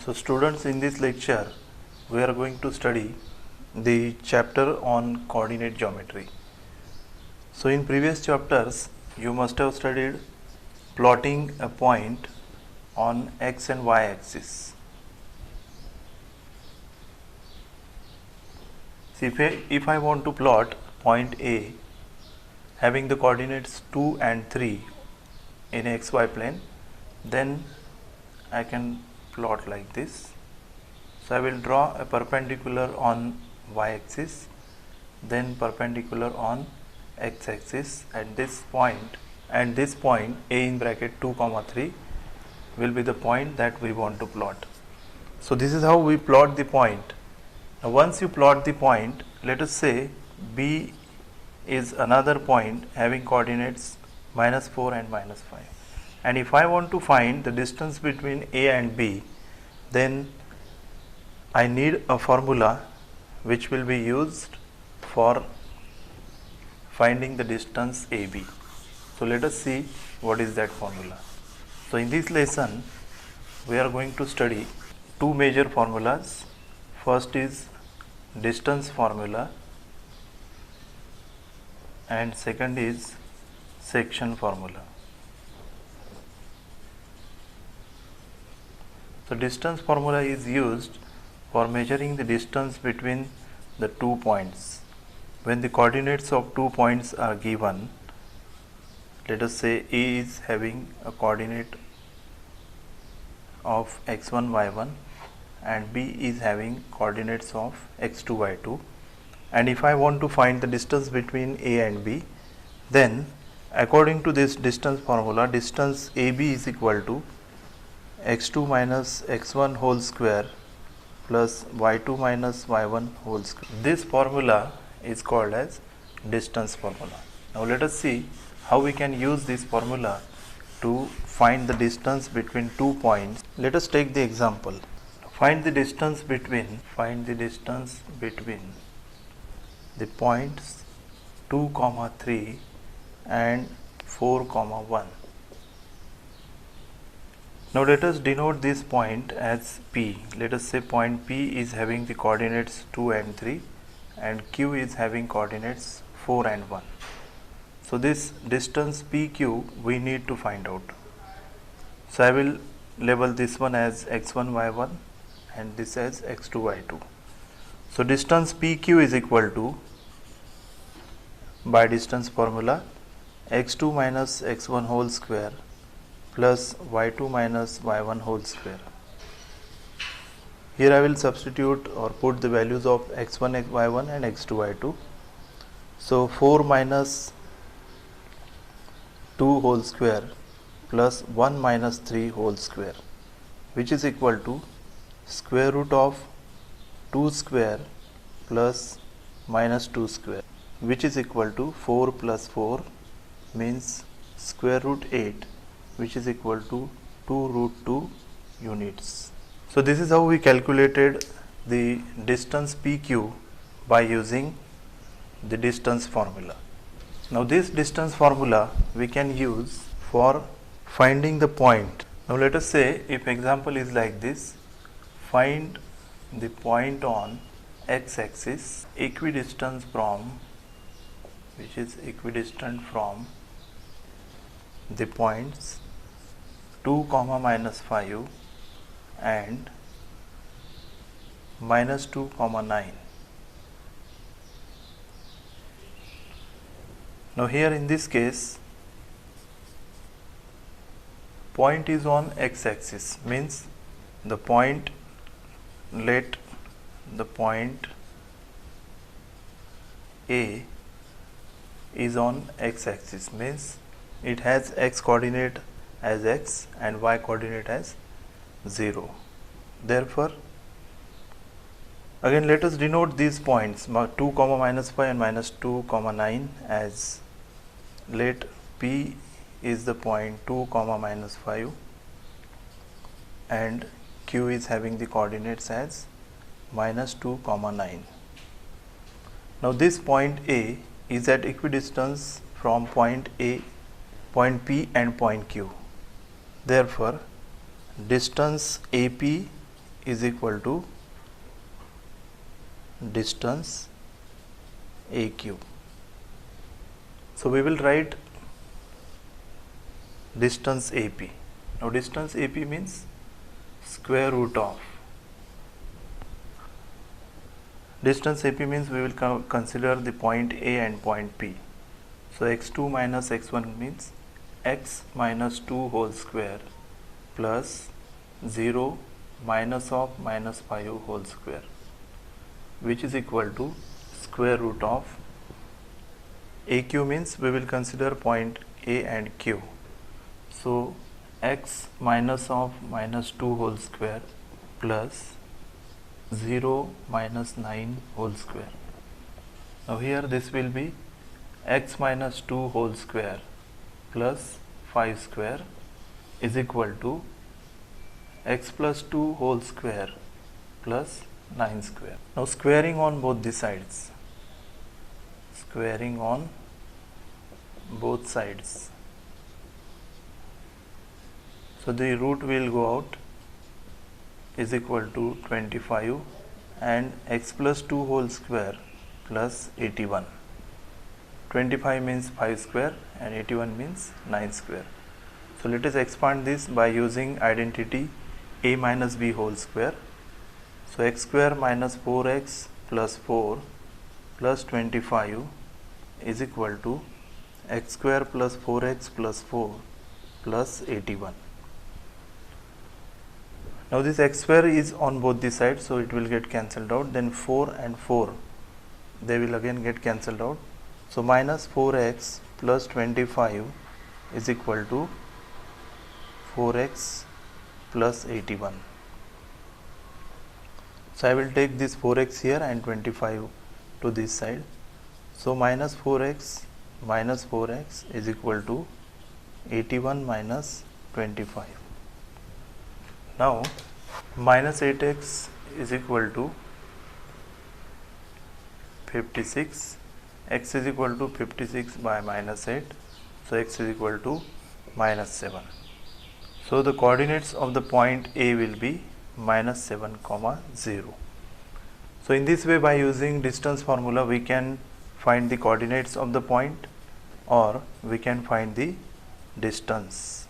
So students, in this lecture we are going to study the chapter on coordinate geometry. So in previous chapters you must have studied plotting a point on x and y axis. See, if I want to plot point A having the coordinates 2 and 3 in xy plane, then I can plot like this. So I will draw a perpendicular on y axis, then perpendicular on x axis at this point, and this point A in bracket 2 comma 3 will be the point that we want to plot. So this is how we plot the point. Now once you plot the point, let us say B is another point having coordinates -4 and -5, and if I want to find the distance between A and B, then I need a formula which will be used for finding the distance AB. So let us see what is that formula. So in this lesson we are going to study two major formulas. First is distance formula and second is section formula. So distance formula is used for measuring the distance between the 2 points. When the coordinates of 2 points are given, let us say A is having a coordinate of x1 y1 and B is having coordinates of x2 y2, and if I want to find the distance between A and B, then according to this distance formula, distance AB is equal to x2 minus x1 whole square plus y2 minus y1 whole square. This formula is called as distance formula. Now let us see how we can use this formula to find the distance between 2 points. Let us take the example. Find the distance between the points 2 comma 3 and 4 comma 1. Now let us denote this point as P. Let us say point P is having the coordinates 2 and 3 and Q is having coordinates 4 and 1. So this distance PQ we need to find out. So I will label this one as x1 y1 and this as x2 y2. So distance PQ is equal to, by distance formula, x2 minus x1 whole square plus y2 minus y1 whole square. Here I will substitute or put the values of x1 y1 and x2 y2. So 4 minus 2 whole square plus 1 minus 3 whole square, which is equal to square root of 2 square plus minus 2 square, which is equal to 4 plus 4 means square root 8, which is equal to 2 root 2 units. So this is how we calculated the distance PQ by using the distance formula. Now this distance formula we can use for finding the point. Now let us say if example is like this: find the point on x axis equidistant from the points 2 comma minus 5 and minus 2 comma 9. Now here in this case point is on x axis, means the point, let the point A is on x axis, means it has x coordinate as x and y coordinate as 0. Therefore again let us denote these points 2 comma minus 5 and minus 2 comma 9 as, let P is the point 2 comma minus 5 and Q is having the coordinates as minus 2 comma 9. Now this point A is at equidistance from point P and point Q. Therefore distance AP is equal to distance AQ. So we will write distance AP. Now distance AP means square root of. Distance AP means we will consider the point A and point P. So x2 minus x1 means x minus 2 whole square plus 0 minus of minus 5 whole square, which is equal to square root of AQ means we will consider point A and Q. So x minus of minus 2 whole square plus 0 minus 9 whole square. Now here this will be x minus 2 whole square plus 5 square is equal to x plus 2 whole square plus 9 square. Now squaring on both the sides. Squaring on both sides. So the root will go out is equal to 25 and x plus 2 whole square plus 81. 25 means 5 square and 81 means 9 square. So let us expand this by using identity a minus b whole square. So x square minus 4x plus 4 plus 25 is equal to x square plus 4x plus 4 plus 81. Now this x square is on both the sides, so it will get cancelled out. Then 4 and 4, they will again get cancelled out. So minus 4x plus 25 is equal to 4x plus 81. So I will take this 4x here and 25 to this side. So minus 4x is equal to 81 minus 25. Now minus 8x is equal to 56. X is equal to 56 by minus 8. So x is equal to minus 7. So the coordinates of the point A will be minus 7, 0. So in this way, by using distance formula, we can find the coordinates of the point or we can find the distance.